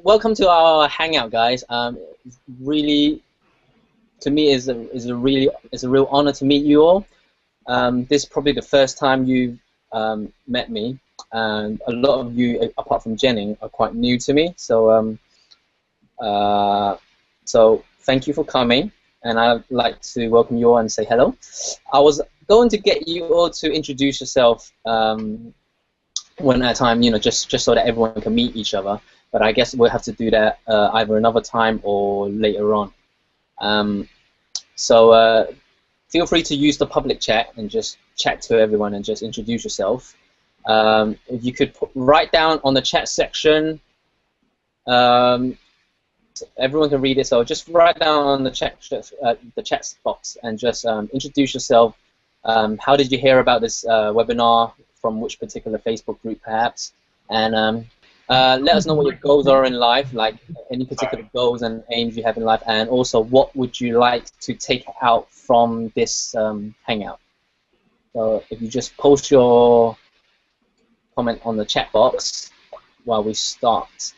welcome to our Hangout, guys. Really, to me, is a real honor to meet you all. This is probably the first time you've met me, and a lot of you, apart from Jenny, are quite new to me. So thank you for coming, and I'd like to welcome you all and say hello. I was going to get you all to introduce yourself one at a time, just so that everyone can meet each other. But I guess we'll have to do that either another time or later on. Feel free to use the public chat and just chat to everyone and just introduce yourself. If you could write down on the chat section, so everyone can read it. So just write down on the chat box and just introduce yourself. How did you hear about this webinar? From which particular Facebook group, perhaps? And let us know what your goals are in life, like any particular goals and aims you have in life, and also what would you like to take out from this Hangout. So if you just post your comment on the chat box while we start,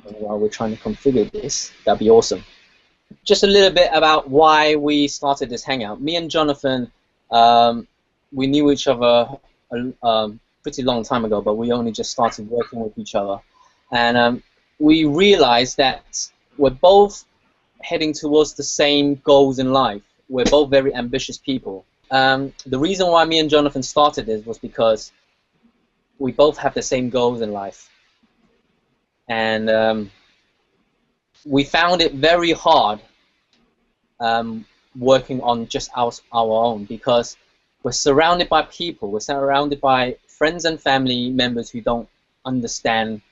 while we're trying to configure this, that'd be awesome. Just a little bit about why we started this Hangout. Me and Jonathan, we knew each other a pretty long time ago, but we only just started working with each other. And we realized that we're both heading towards the same goals in life. We're both very ambitious people. The reason why me and Jonathan started this was because we both have the same goals in life. And we found it very hard working on just our own, because we're surrounded by people, we're surrounded by friends and family members who don't understand,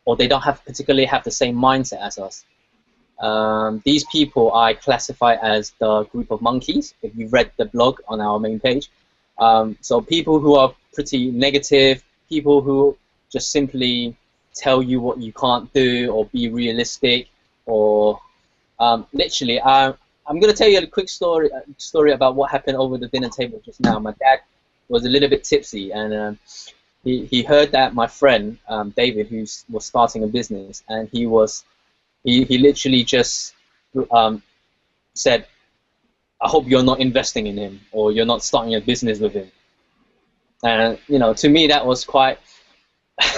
or they don't particularly have the same mindset as us. These people I classify as the group of monkeys, if you've read the blog on our main page. So people who are pretty negative, people who just simply tell you what you can't do, or be realistic, or literally, I'm going to tell you a quick story about what happened over the dinner table just now. My dad was a little bit tipsy, and he heard that my friend David, who was starting a business, and he literally just said, "I hope you're not investing in him, or you're not starting a business with him." And to me that was quite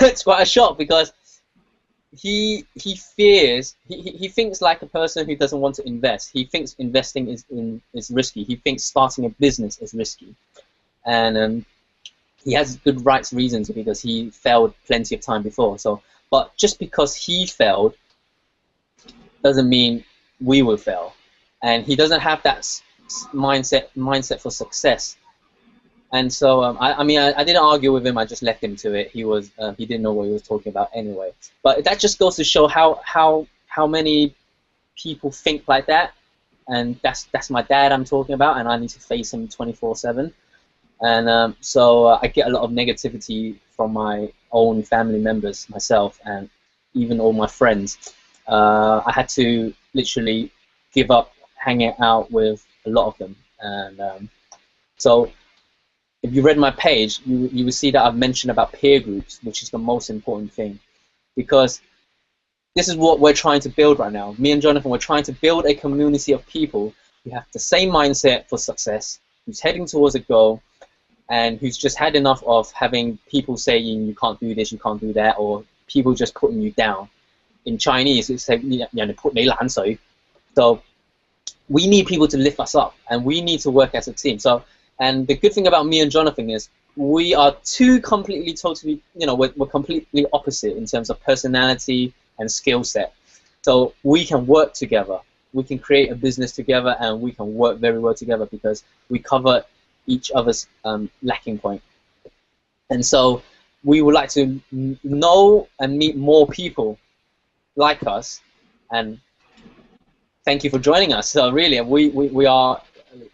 it's quite a shock, because he thinks like a person who doesn't want to invest. He thinks investing is risky. He thinks starting a business is risky, and he has good reasons, because he failed plenty of time before. But just because he failed doesn't mean we will fail, and he doesn't have that mindset for success. And so I didn't argue with him. I just left him to it. He didn't know what he was talking about anyway. But that just goes to show how many people think like that. And that's my dad I'm talking about, and I need to face him 24/7. And so I get a lot of negativity from my own family members, myself, and even all my friends. I had to literally give up hanging out with a lot of them. And so if you read my page, you will see that I've mentioned about peer groups, which is the most important thing, because this is what we're trying to build right now. Me and Jonathan, we're trying to build a community of people who have the same mindset for success, who's heading towards a goal, and who's just had enough of having people saying you can't do this, you can't do that, or people just putting you down. In Chinese, it's like, put你冷水. So we need people to lift us up, and we need to work as a team. And the good thing about me and Jonathan is we are we're completely opposite in terms of personality and skill set. So we can work together. We can create a business together, and we can work very well together, because we cover each other's lacking point. And so we would like to know and meet more people like us. And thank you for joining us. So really, we are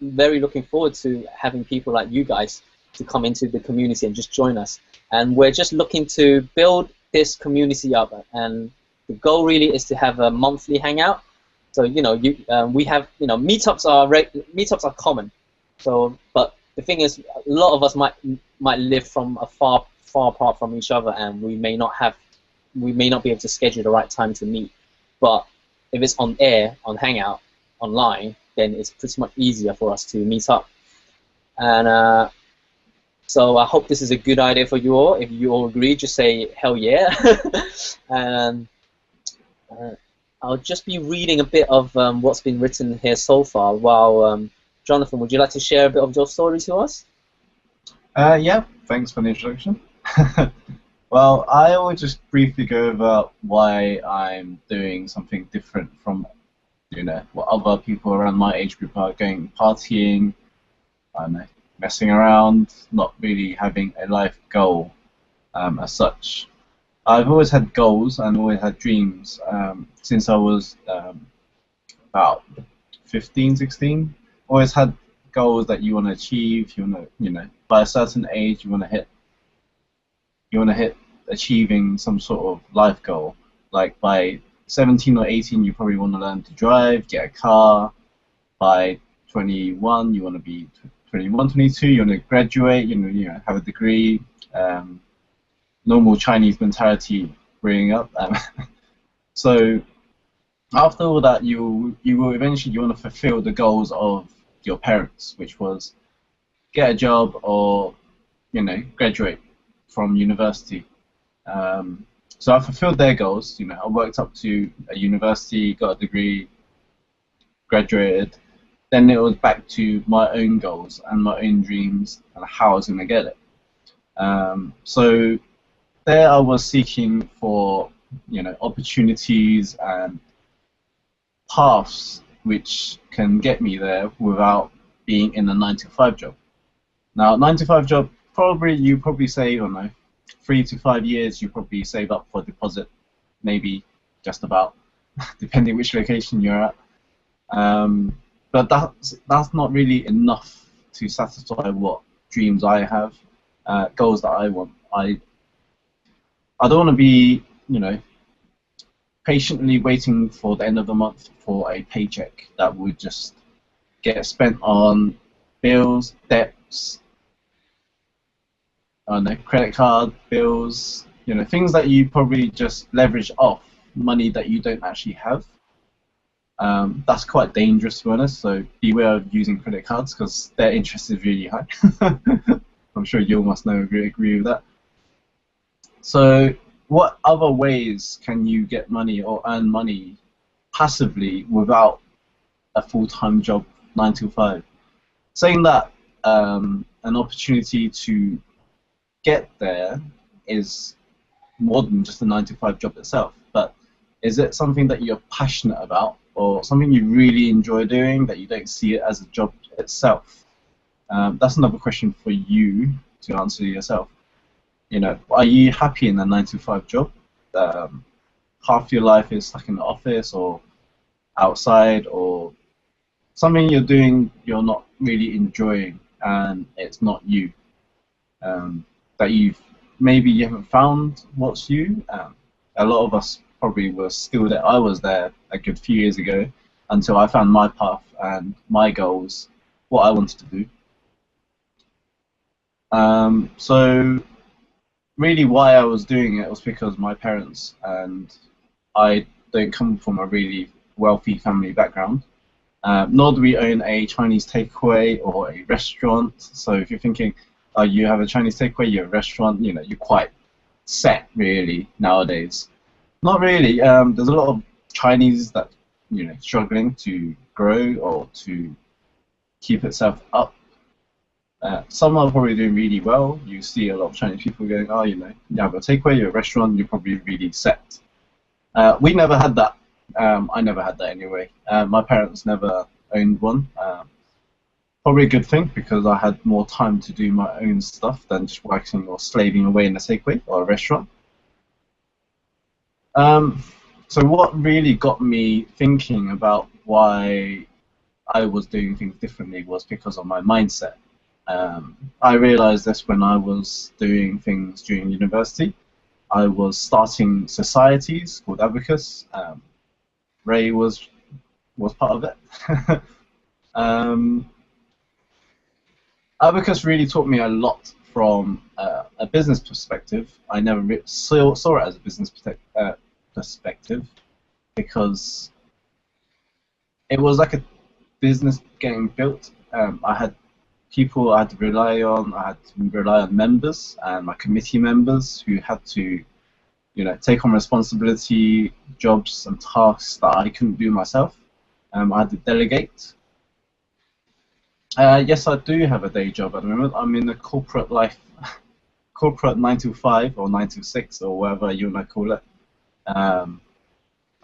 very looking forward to having people like you guys to come into the community and just join us. And we're just looking to build this community up, and the goal really is to have a monthly hangout. So we have meetups are common. So but the thing is, a lot of us might live from far apart from each other, and we may not be able to schedule the right time to meet. But if it's on air, on Hangout, online, then it's pretty much easier for us to meet up. And so I hope this is a good idea for you all. If you all agree, just say hell yeah. And I'll just be reading a bit of what's been written here so far. While Jonathan, would you like to share a bit of your story to us? Yeah, thanks for the introduction. Well, I will just briefly go over why I'm doing something different from, what other people around my age group are going partying, I don't know, messing around, not really having a life goal as such. I've always had goals and always had dreams since I was about 15, 16. Always had goals that you want to achieve. You want to, by a certain age, you want to hit achieving some sort of life goal. Like by 17 or 18, you probably want to learn to drive, get a car. By 21, you want to be 21, 22, you want to graduate, have a degree. Normal Chinese mentality bringing up. So after all that, you will eventually want to fulfill the goals of your parents, which was get a job or graduate from university. So I fulfilled their goals. I worked up to a university, got a degree, graduated. Then it was back to my own goals and my own dreams and how I was going to get it. So there I was seeking for opportunities and paths which can get me there without being in a 9-to-5 job. Now, 9-to-5 job, you probably save, I don't know, 3 to 5 years. You probably save up for a deposit, maybe just about, depending which location you're at. But that's not really enough to satisfy what dreams I have, goals that I want. I don't want to be, patiently waiting for the end of the month for a paycheck that would just get spent on bills, debts, credit card bills, things that you probably just leverage off money that you don't actually have. That's quite dangerous, to be honest, so beware of using credit cards because their interest is really high. I'm sure you all must agree with that. So what other ways can you get money or earn money passively without a full-time job, 9-to-5? Saying that an opportunity to get there is more than just a 9-to-5 job itself, but is it something that you're passionate about or something you really enjoy doing that you don't see it as a job itself? That's another question for you to answer yourself. Are you happy in a 9-to-5 job? Half your life is stuck in the office or outside, or something you're doing you're not really enjoying and it's not you. That maybe you haven't found what's you. A lot of us probably were still there. I was there a good few years ago until I found my path and my goals, what I wanted to do. So really why I was doing it was because my parents, and I don't come from a really wealthy family background, nor do we own a Chinese takeaway or a restaurant. So if you're thinking, oh, you have a Chinese takeaway, you're a restaurant, you're quite set really nowadays. Not really. There's a lot of Chinese that struggling to grow or to keep itself up. Some are probably doing really well. You see a lot of Chinese people going, oh, you have a takeaway, you're a restaurant, you're probably really set. We never had that. I never had that anyway. My parents never owned one. Probably a good thing because I had more time to do my own stuff than just working or slaving away in a takeaway or a restaurant. So what really got me thinking about why I was doing things differently was because of my mindset. I realized this when I was doing things during university. I was starting societies called Abacus. Ray was part of it. Abacus really taught me a lot from a business perspective. I never saw it as a business perspective. because it was like a business getting built. I had people I had to rely on. I had to rely on members and my committee members who had to, take on responsibility, jobs and tasks that I couldn't do myself. I had to delegate. Yes, I do have a day job at the moment. I'm in a corporate life, corporate 9 to 5 or 9 to 6 or whatever you want to call it.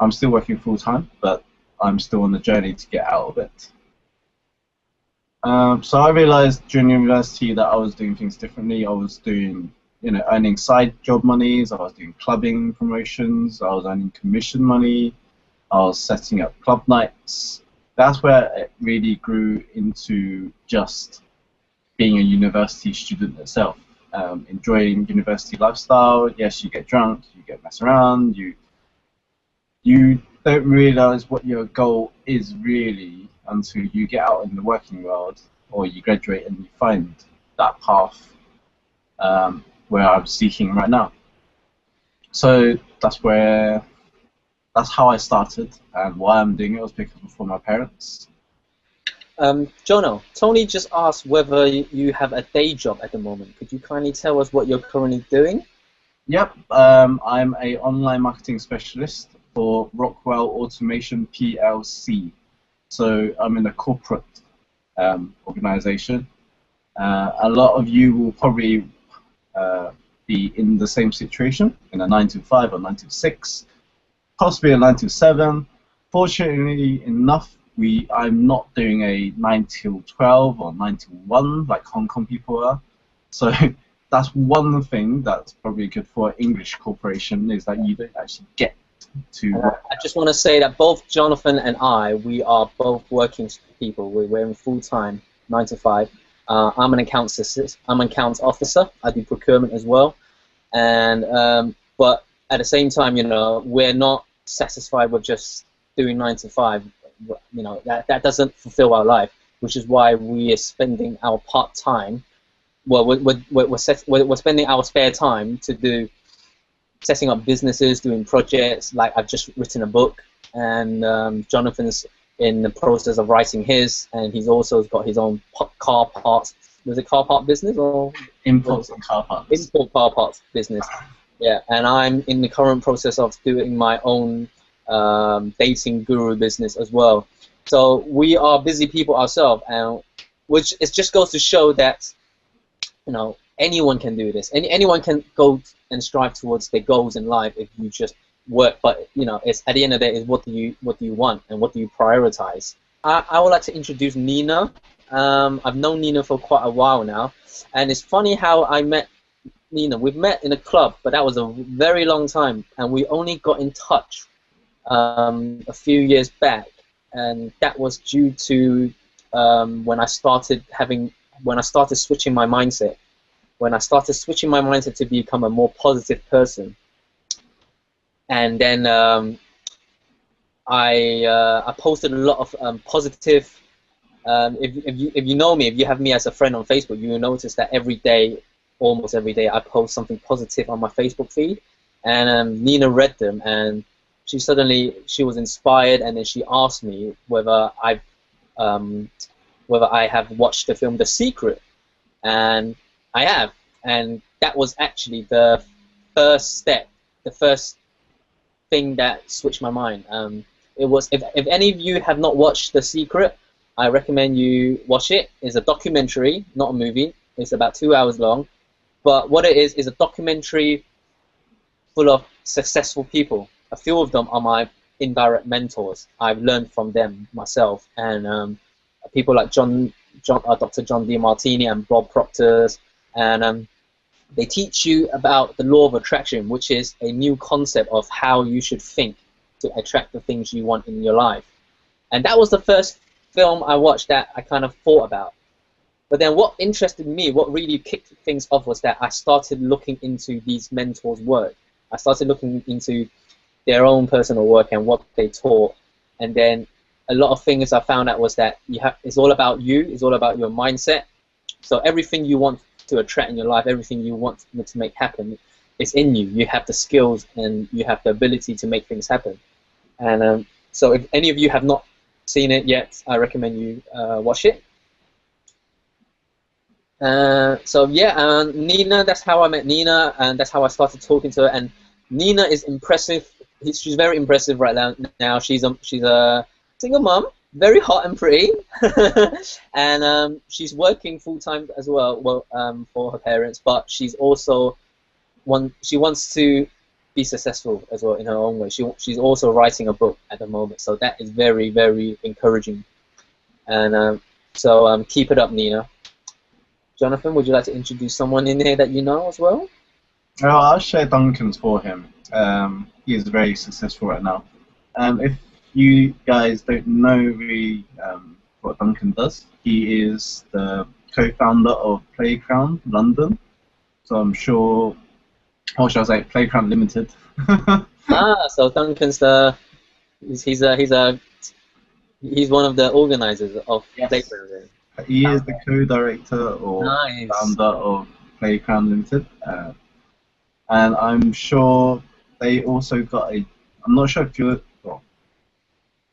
I'm still working full time, but I'm still on the journey to get out of it. So I realized during university that I was doing things differently. I was doing, earning side job monies. I was doing clubbing promotions. I was earning commission money. I was setting up club nights. That's where it really grew into just being a university student itself. Enjoying university lifestyle. Yes, you get drunk, you get mess around, you don't realize what your goal is really until you get out in the working world or you graduate and you find that path where I'm seeking right now. So that's how I started, and why I'm doing it was because for my parents. Jono, Tony just asked whether you have a day job at the moment. Could you kindly tell us what you're currently doing? Yep, I'm a online marketing specialist for Rockwell Automation PLC. So I'm in a corporate organization. A lot of you will probably be in the same situation, in a 9 to 5 or 9 to 6, possibly a 9 to 7. Fortunately enough, I'm not doing a 9 till 12 or 9 to 1 like Hong Kong people are. So that's one thing that's probably good for an English corporation, is that you don't actually get to work. I just want to say that both Jonathan and we are both working people. We're in full-time, 9 to 5. I'm an accounts officer. I do procurement as well. And but at the same time, we're not satisfied with just doing 9 to 5. That doesn't fulfill our life, which is why we are spending our part-time. Well, we're spending our spare time to do setting up businesses, doing projects. Like I've just written a book, and Jonathan's in the process of writing his, and he's also got his own car parts. Was it car part business or import and car parts? Import car parts business. Yeah, and I'm in the current process of doing my own dating guru business as well. So we are busy people ourselves, and which it just goes to show that anyone can do this. Anyone can go and strive towards their goals in life if you just work. But it's at the end of the day, is what do you want and what do you prioritize? I would like to introduce Nina. I've known Nina for quite a while now, and it's funny how I met Nina. We've met in a club, but that was a very long time, and we only got in touch a few years back, and that was due to when I started switching my mindset. When I started switching my mindset to become a more positive person, and then I posted a lot of positive. If you know me, if you have me as a friend on Facebook, you will notice that almost every day, I post something positive on my Facebook feed. And Nina read them, and she was inspired, and then she asked me whether I have watched the film The Secret, and I have, and that was actually the first step, the first thing that switched my mind. It was, if any of you have not watched The Secret, I recommend you watch it. It's a documentary, not a movie. It's about 2 hours long, but what it is a documentary full of successful people. A few of them are my indirect mentors. I've learned from them myself, and people like Dr. John DeMartini and Bob Proctor, and they teach you about the law of attraction, which is a new concept of how you should think to attract the things you want in your life. And that was the first film I watched that I kind of thought about. But then what interested me, what really kicked things off, was that I started looking into these mentors' work. I started looking into their own personal work and what they taught. And then a lot of things I found out was that it's all about you, it's all about your mindset. So everything you want to attract in your life, everything you want to make happen, is in you. You have the skills and you have the ability to make things happen. And so if any of you have not seen it yet, I recommend you watch it. So yeah, Nina, that's how I met Nina, and that's how I started talking to her. And Nina is impressive. She's very impressive right now. She's a single mom, very hot and pretty, and she's working full time as well. Well, for her parents, but she's also she wants to be successful as well in her own way. She's also writing a book at the moment, so that is very, very encouraging. And so keep it up, Nina. Jonathan, would you like to introduce someone in here that you know as well? I'll share Duncan's for him. He is very successful right now. If you guys don't know really what Duncan does, he is the co-founder of Playground London. So I'm sure, or should I say, Playground Limited. So Duncan's he's one of the organizers of Yes. Playground. He is the co-director or founder of Playground Limited, and I'm sure they also got a. I'm not sure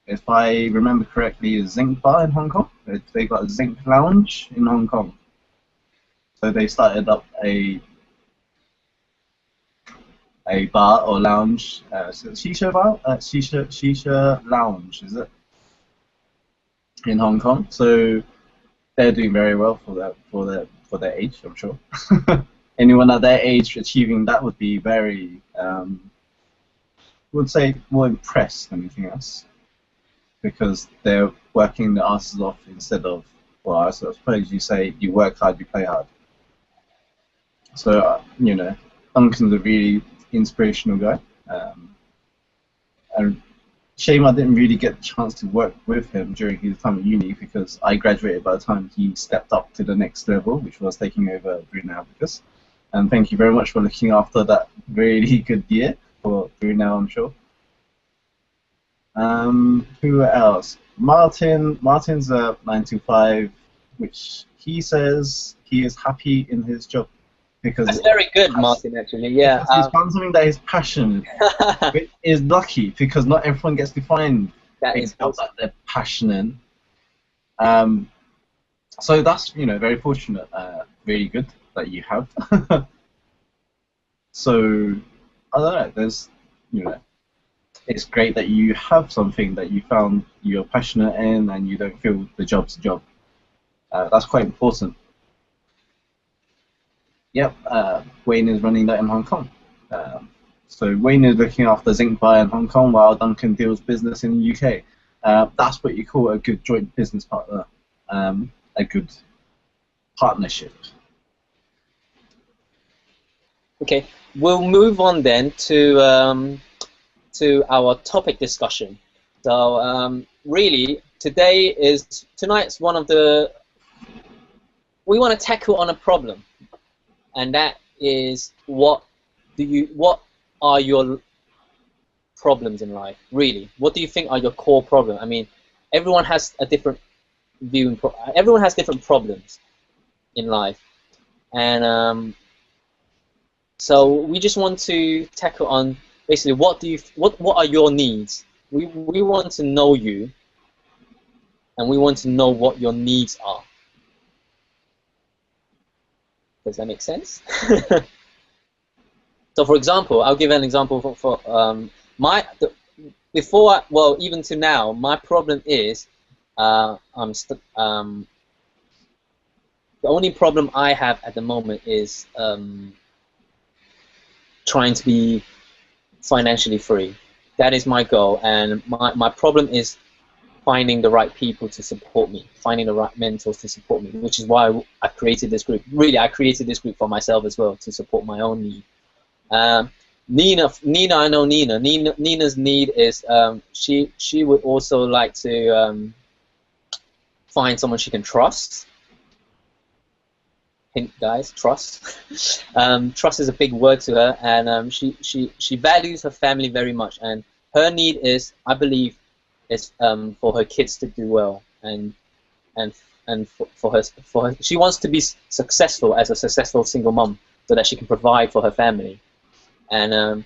if I remember correctly, a Zinc bar in Hong Kong. They got a Zinc lounge in Hong Kong. So they started up a bar or lounge, shisha bar, shisha lounge, is it? In Hong Kong. So they're doing very well for their age, I'm sure. Anyone at their age achieving that would be very, would say, more impressed than anything else, because they're working their asses off instead of, well, I suppose you say you work hard, you play hard. So you know, Duncan's a really inspirational guy, and shame I didn't really get the chance to work with him during his time at uni, because I graduated by the time he stepped up to the next level, which was taking over Brunel Abacus. And thank you very much for looking after that really good year for Brunel, I'm sure. Who else? Martin's a 9 to 5, which he says he is happy in his job. Because that's very good, Martin, actually, yeah. He's found something that is passionate. It is lucky, because not everyone gets to find a job that they're passionate in. So that's, very fortunate, really good that you have. So, I don't know, there's, it's great that you have something that you found you're passionate in and you don't feel the job's a job. That's quite important. Yep, Wayne is running that in Hong Kong. So Wayne is looking after Zinc Bar in Hong Kong while Duncan deals business in the UK. That's what you call a good joint business partner, a good partnership. Okay, we'll move on then to our topic discussion. So really, tonight's one of the, we want to tackle on a problem. And that is, what are your problems in life, really? What do you think are your core problems? I mean, everyone has a different view. Everyone has different problems in life, and so we just want to tackle on basically what are your needs? We want to know you, and we want to know what your needs are. Does that make sense? So, for example, I'll give an example for even to now, my problem is the only problem I have at the moment is trying to be financially free. That is my goal, and my problem is finding the right people to support me, finding the right mentors to support me, which is why I created this group. Really, I created this group for myself as well, to support my own need. Nina, I know Nina. Nina's need is she would also like to find someone she can trust. Hint, guys, trust. Trust is a big word to her, and she values her family very much, and her need is, I believe, is for her kids to do well, and for her, she wants to be successful as a successful single mom, so that she can provide for her family. And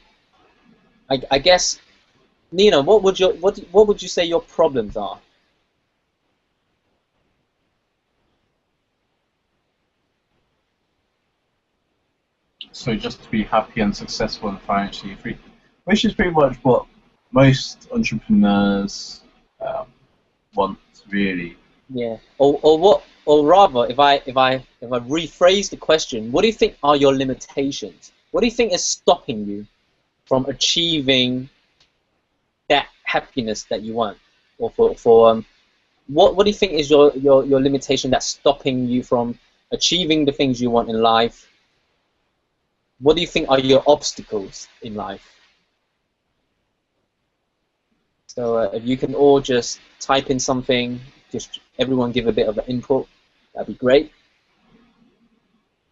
I guess Nina, what would you say your problems are? So just to be happy and successful and financially free, which is pretty much what most entrepreneurs um, want, really. Yeah. Or rather, if I rephrase the question, what do you think are your limitations? What do you think is stopping you from achieving that happiness that you want? Or what do you think is your limitation that's stopping you from achieving the things you want in life? What do you think are your obstacles in life? So if you can all just type in something, just everyone give a bit of an input, that'd be great.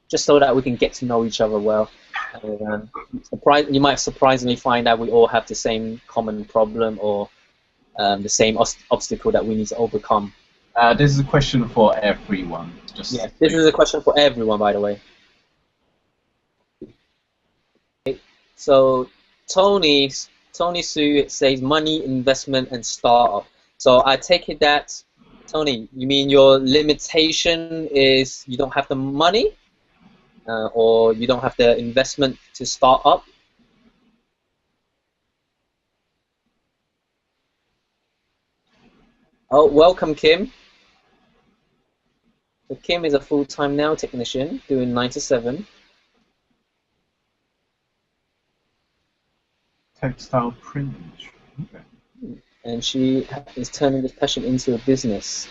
Just so that we can get to know each other well. And, you might surprisingly find out we all have the same common problem or the same obstacle that we need to overcome. This is a question for everyone. Just Yes, this is a question for everyone, by the way. So Tony Sue says money, investment, and startup. So I take it that Tony, you mean your limitation is you don't have the money, or you don't have the investment to start up? Oh, welcome, Kim. So Kim is a full-time nail technician doing 9 to 7. textile print industry. Okay. And she is turning this passion into a business,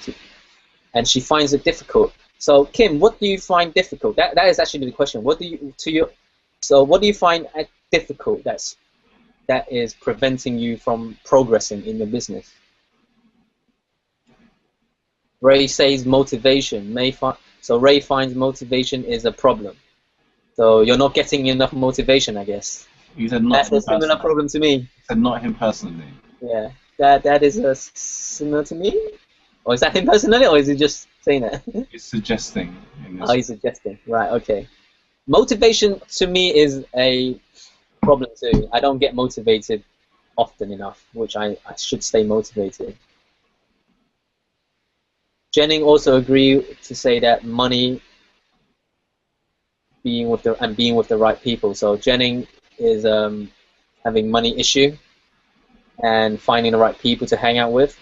and she finds it difficult. So Kim, what do you find difficult? That is actually the question. What do you find difficult that is preventing you from progressing in your business? Ray says motivation. So Ray finds motivation is a problem. So you're not getting enough motivation, I guess. He said not That's him a similar personally. problem to me. He said not him personally. Yeah, that is similar to me. Or is that him personally, or is he just saying that? He's suggesting in Oh, this. he's suggesting. Right, okay. Motivation to me is a problem too. I don't get motivated often enough, which I should stay motivated. Jennings also agree to say that money being with the right people. So Jennings is having money issue and finding the right people to hang out with.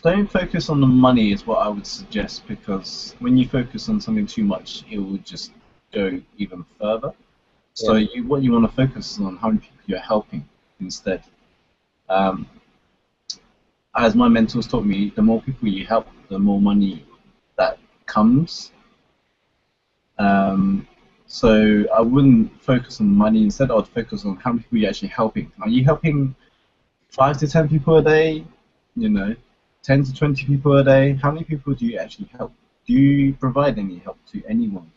Don't focus on the money is what I would suggest, because when you focus on something too much, it will just go even further. So Yeah. what you want to focus on how many people you're helping instead. Um, as my mentors taught me, the more people you help, the more money that comes. So I wouldn't focus on money. Instead, I'd focus on how many people you're actually helping. Are you helping 5 to 10 people a day? 10 to 20 people a day? How many people do you actually help? Do you provide any help to anyone?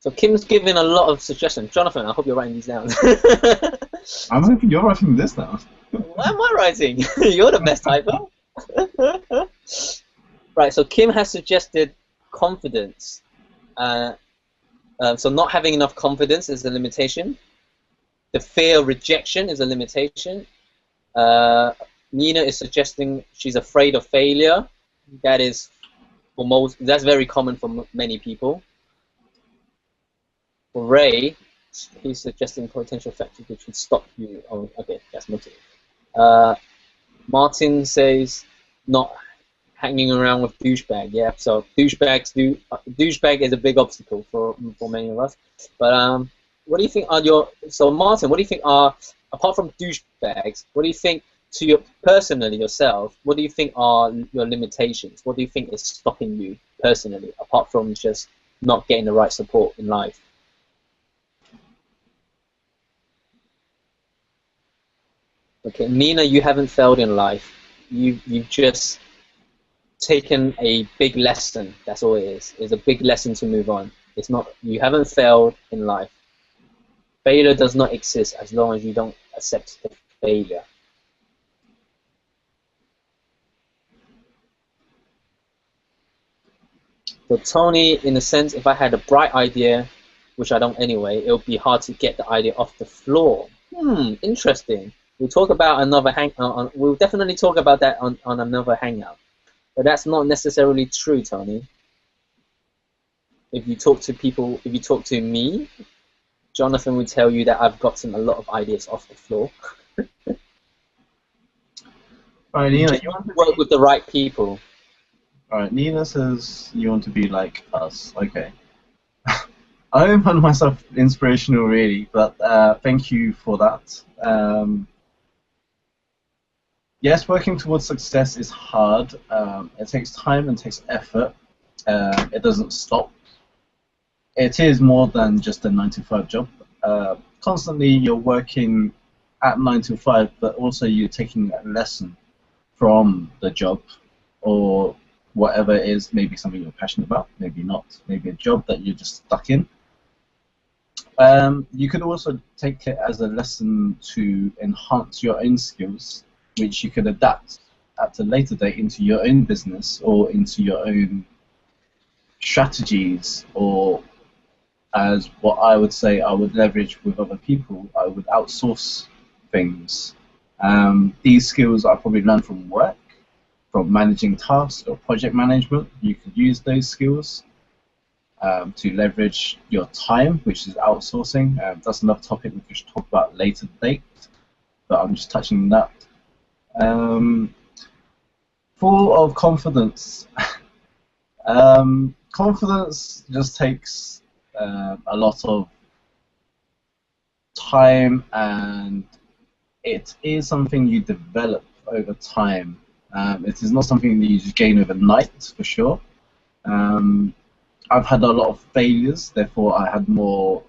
So Kim's giving a lot of suggestions. Jonathan, I hope you're writing these down. I'm hoping you're writing this down. What am I writing? You're the best typer. Right, so Kim has suggested confidence. So not having enough confidence is a limitation. The fear of rejection is a limitation. Nina is suggesting she's afraid of failure. That's very common for many people. For Ray, he's suggesting potential factors which would stop you. Oh, okay, that's motive. Martin says not hanging around with douchebag. Yeah, so douchebag is a big obstacle for many of us. But what do you think are Martin? What do you think are, apart from douchebags? What do you think to your personally yourself? What do you think are your limitations? What do you think is stopping you personally, apart from just not getting the right support in life? Okay, Nina, you haven't failed in life. You've just taken a big lesson. That's all it is. It's a big lesson to move on. It's not. You haven't failed in life. Failure does not exist as long as you don't accept the failure. So Tony, in a sense, if I had a bright idea, which I don't anyway, it would be hard to get the idea off the floor. Interesting. We'll talk about another we'll definitely talk about that on another hangout. But that's not necessarily true, Tony. If you talk to people, if you talk to me, Jonathan will tell you that I've gotten a lot of ideas off the floor. Alright, Nina, you want to work with the right people. Alright, Nina says you want to be like us. Okay. I don't find myself inspirational really, but thank you for that. Yes, working towards success is hard. It takes time and takes effort. It doesn't stop. It is more than just a 9-to-5 job. Constantly you're working at 9 to 5, but also you're taking a lesson from the job or whatever it is, maybe something you're passionate about, maybe not, maybe a job that you're just stuck in. You could also take it as a lesson to enhance your own skills, which you could adapt at a later date into your own business or into your own strategies, or as what I would say I would leverage with other people, I would outsource things. These skills I probably learned from work, from managing tasks or project management. You could use those skills to leverage your time, which is outsourcing. That's another topic we could talk about later date, but I'm just touching on that. Full of confidence. Confidence just takes a lot of time, and it is something you develop over time. It is not something that you just gain overnight, for sure. I've had a lot of failures, therefore I had more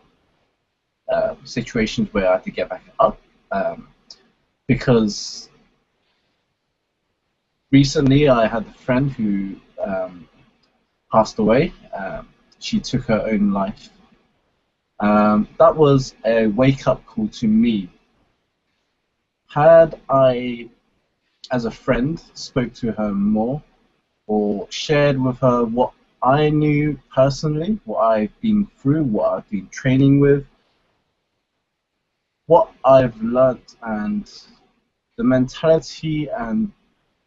situations where I had to get back up, because recently I had a friend who passed away. She took her own life. That was a wake-up call to me. Had I, as a friend, spoke to her more or shared with her what I knew personally, what I've been through, what I've been training with, what I've learnt, and the mentality and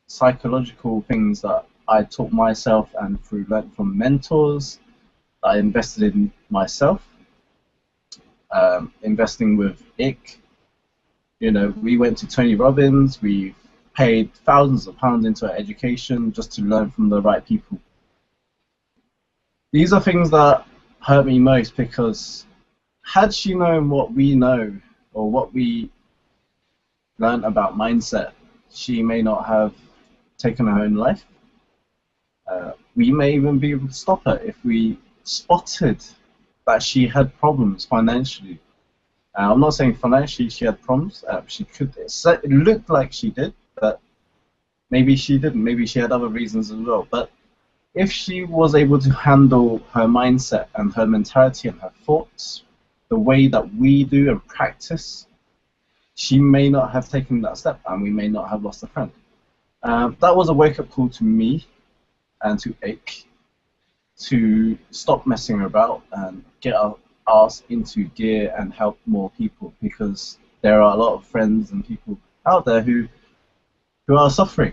psychological things that I taught myself and through learnt from mentors that I invested in myself, investing with IC. You know, we went to Tony Robbins, we paid thousands of pounds into our education just to learn from the right people. These are things that hurt me most, because had she known what we know or what we learned about mindset, she may not have taken her own life. We may even be able to stop her if we spotted that she had problems financially. I'm not saying financially she had problems. She could. It looked like she did, but maybe she didn't. Maybe she had other reasons as well. But if she was able to handle her mindset and her mentality and her thoughts the way that we do and practice, she may not have taken that step, and we may not have lost a friend. That was a wake-up call to me and to Ike to stop messing about and get our ass into gear and help more people, because there are a lot of friends and people out there who are suffering.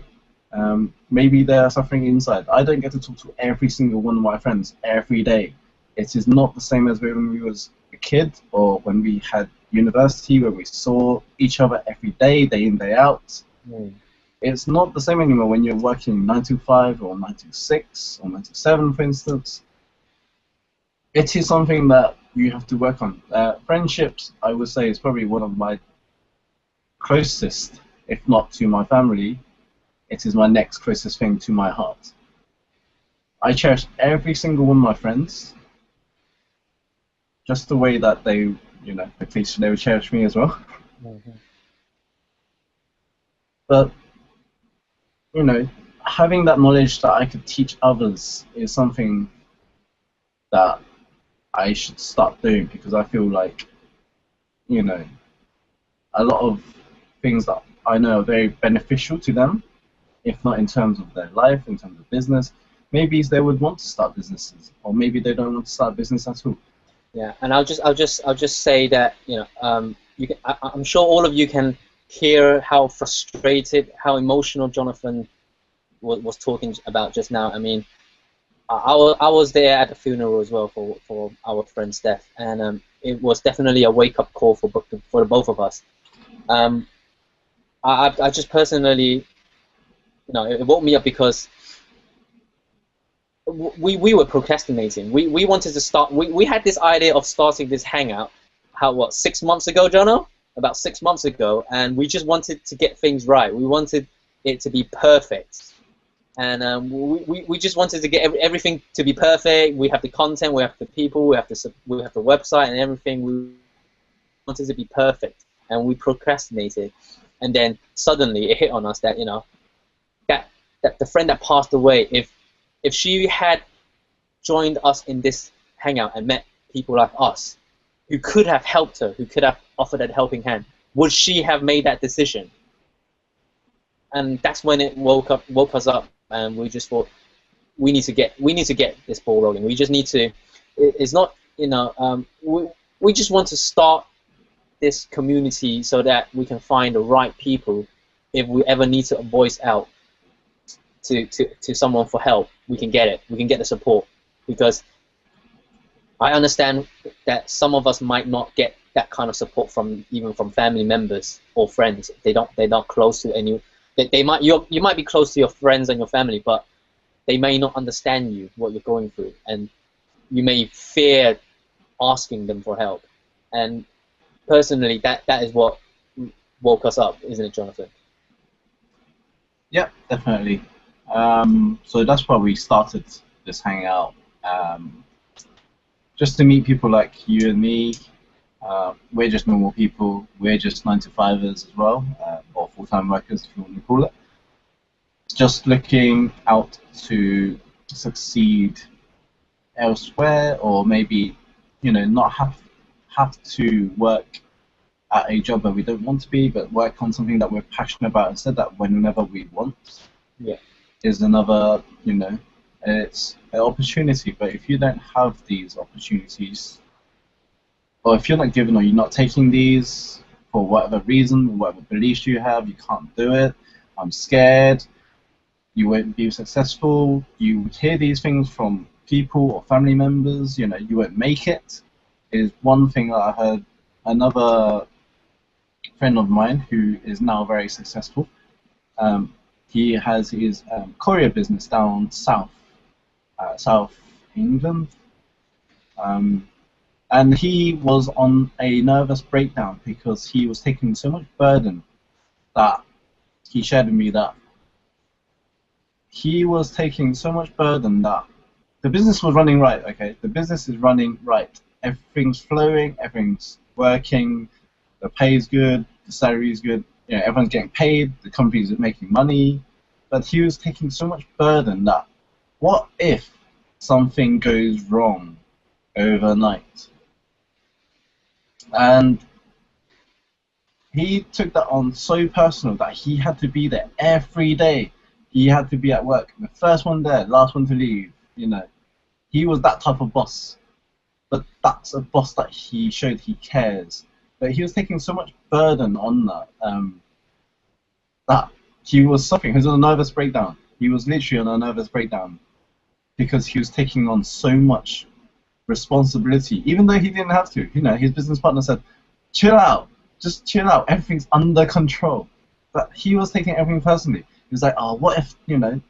Maybe they are suffering inside. I don't get to talk to every single one of my friends every day. It is not the same as when we was a kid or when we had university, where we saw each other every day in, day out. It's not the same anymore when you're working 9 to 5 or 9 to 6 or 9 to 7, for instance. It is something that you have to work on. Friendships, I would say, is probably one of my closest, if not to my family, it is my next closest thing to my heart. I cherish every single one of my friends, just the way that they, you know, at least they would cherish me as well. But, you know, having that knowledge that I could teach others is something that I should start doing, because I feel like, you know, a lot of things that I know are very beneficial to them, if not in terms of their life, in terms of business, maybe they would want to start businesses, or maybe they don't want to start a business at all. Yeah, and I'll just say that, you can, I'm sure all of you can hear how frustrated, how emotional Jonathan was talking about just now. I mean, I was there at the funeral as well for our friend's death, and it was definitely a wake-up call for the both of us. I just personally, it woke me up because we were procrastinating. We wanted to start. We had this idea of starting this hangout. 6 months ago, Jono? About 6 months ago, and we just wanted to get things right. We wanted it to be perfect, and we just wanted to get everything to be perfect. We have the content, we have the people, we have the website and everything. We wanted to be perfect, and we procrastinated. And then suddenly it hit on us that that the friend that passed away, if she had joined us in this hangout and met people like us, who could have helped her, who could have offered a helping hand, would she have made that decision? And that's when it woke us up, and we just thought we need to get this ball rolling. We just need to. It's not, we just want to start this community so that we can find the right people. If we ever need to voice out to someone for help, we can get it. We can get the support, because I understand that some of us might not get that kind of support even from family members or friends. They're not close to any. You might be close to your friends and your family, but they may not understand what you're going through, and you may fear asking them for help. And personally, that is what woke us up, isn't it, Jonathan? Yeah, definitely. So that's why we started this hangout, just to meet people like you and me. We're just normal people. We're just 9-to-5ers as well, or full-time workers, if you want to call it. Just looking out to succeed elsewhere, or maybe, not have to work at a job where we don't want to be, but work on something that we're passionate about instead. That whenever we want, is another, it's an opportunity. But if you don't have these opportunities, or if you're not given, or you're not taking these for whatever reason, whatever beliefs you have, you can't do it, I'm scared, you won't be successful, you hear these things from people or family members, you won't make it, is one thing that I heard. Another friend of mine who is now very successful, he has his courier business down south England, and he was on a nervous breakdown because he was taking so much burden that he shared with me that he was taking so much burden that the business was running right, okay? The business is running right. Everything's flowing, everything's working, the pay is good, the salary is good, everyone's getting paid, the companies are making money, but he was taking so much burden that what if something goes wrong overnight? And he took that on so personal that he had to be there every day. He had to be at work, the first one there, last one to leave. He was that type of boss. But that's a boss that he showed he cares. But he was taking so much burden on that, that he was suffering. He was on a nervous breakdown. He was literally on a nervous breakdown because he was taking on so much responsibility, even though he didn't have to. His business partner said, "Chill out, just chill out. Everything's under control." But he was taking everything personally. He was like, "Oh, what if the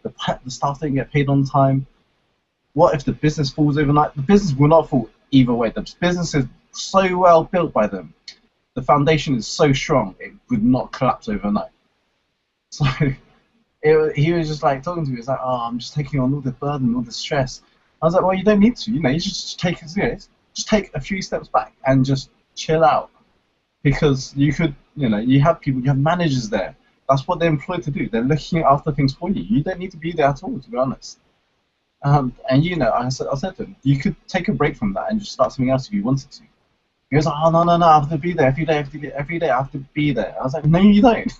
staff don't get paid on time? What if the business falls overnight?" The business will not fall either way. The business is so well built by them. The foundation is so strong, it would not collapse overnight. So he was just like talking to me. He was like, "Oh, I'm just taking on all the burden, all the stress." I was like, "Well, you don't need to. You should just take it. Just take a few steps back and just chill out, because you could, you have people, you have managers there. That's what they're employed to do. They're looking after things for you. You don't need to be there at all, to be honest." And I said to him, "You could take a break from that and just start something else if you wanted to." He was like, "Oh, no, I have to be there every day. I have to be there." I was like, "No, you don't."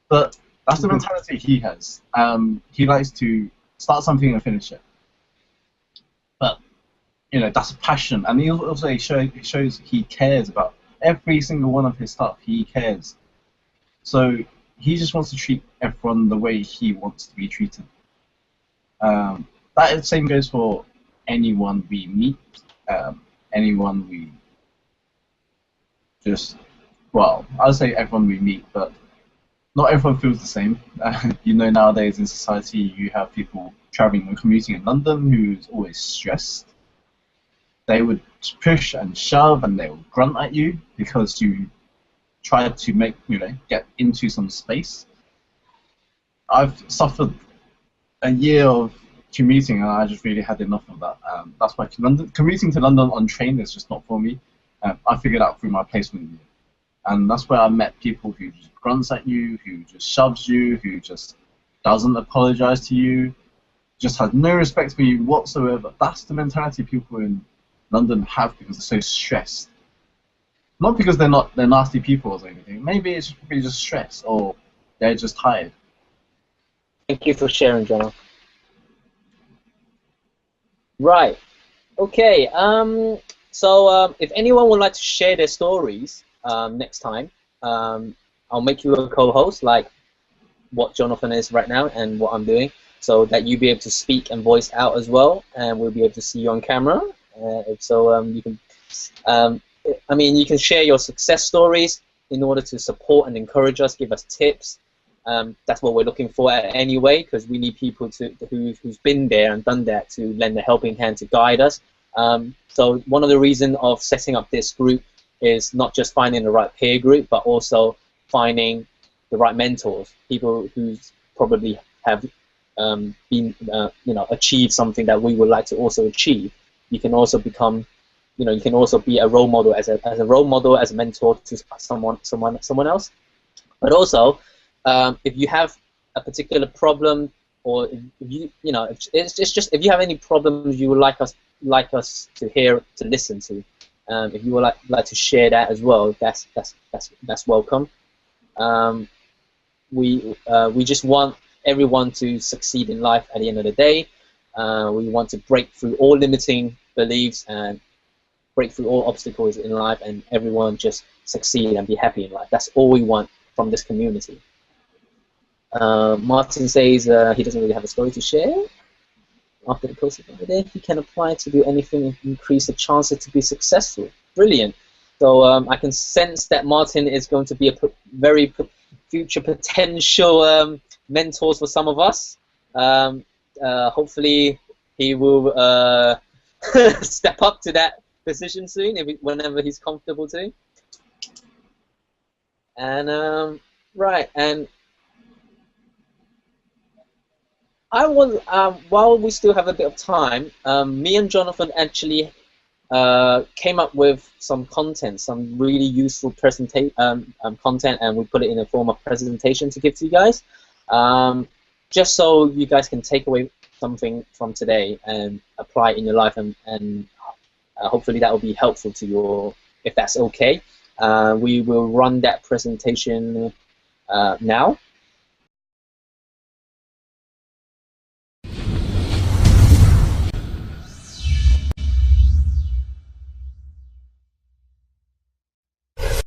But that's the mentality he has. He likes to start something and finish it. But that's a passion, and he also it shows he cares about every single one of his stuff. He cares, so he just wants to treat everyone the way he wants to be treated. That same goes for anyone we meet, anyone we just, well, I'll say everyone we meet, but not everyone feels the same. Nowadays in society, you have people traveling and commuting in London who's always stressed. They would push and shove and they would grunt at you because you try to get into some space. I've suffered a year of commuting and I just really had enough of that. That's why commuting to London on train is just not for me. I figured out through my placement year. And that's where I met people who just grunts at you, who just shoves you, who just doesn't apologize to you, just has no respect for you whatsoever. That's the mentality people in London have because they're so stressed. Not because they're nasty people or anything. Maybe it's really just stress or they're just tired. Thank you for sharing, John. Right. Okay. So if anyone would like to share their stories next time, I'll make you a co-host like what Jonathan is right now and what I'm doing, so that you'll be able to speak and voice out as well, and we'll be able to see you on camera. You can, you can share your success stories in order to support and encourage us, give us tips. That's what we're looking for anyway, because we need people who's been there and done that to lend a helping hand to guide us. So one of the reasons of setting up this group is not just finding the right peer group, but also finding the right mentors, people who probably have achieved something that we would like to also achieve. You can also become, you can also be a role model as a mentor to someone else. But also, if you have a particular problem, or if you have any problems you would like us to hear, to listen to, if you would like to share that as well, that's welcome. We just want everyone to succeed in life at the end of the day. We want to break through all limiting beliefs and break through all obstacles in life, and everyone just succeed and be happy in life. That's all we want from this community. Martin says he doesn't really have a story to share. After the process of the day, he can apply to do anything and increase the chances to be successful. Brilliant. So I can sense that Martin is going to be a very future potential mentors for some of us. Hopefully he will step up to that position soon, whenever he's comfortable to. And right, and while we still have a bit of time, me and Jonathan actually came up with some content, some really useful content, and we put it in a form of presentation to give to you guys, just so you guys can take away something from today and apply it in your life, and hopefully that will be helpful to you, if that's okay. We will run that presentation now.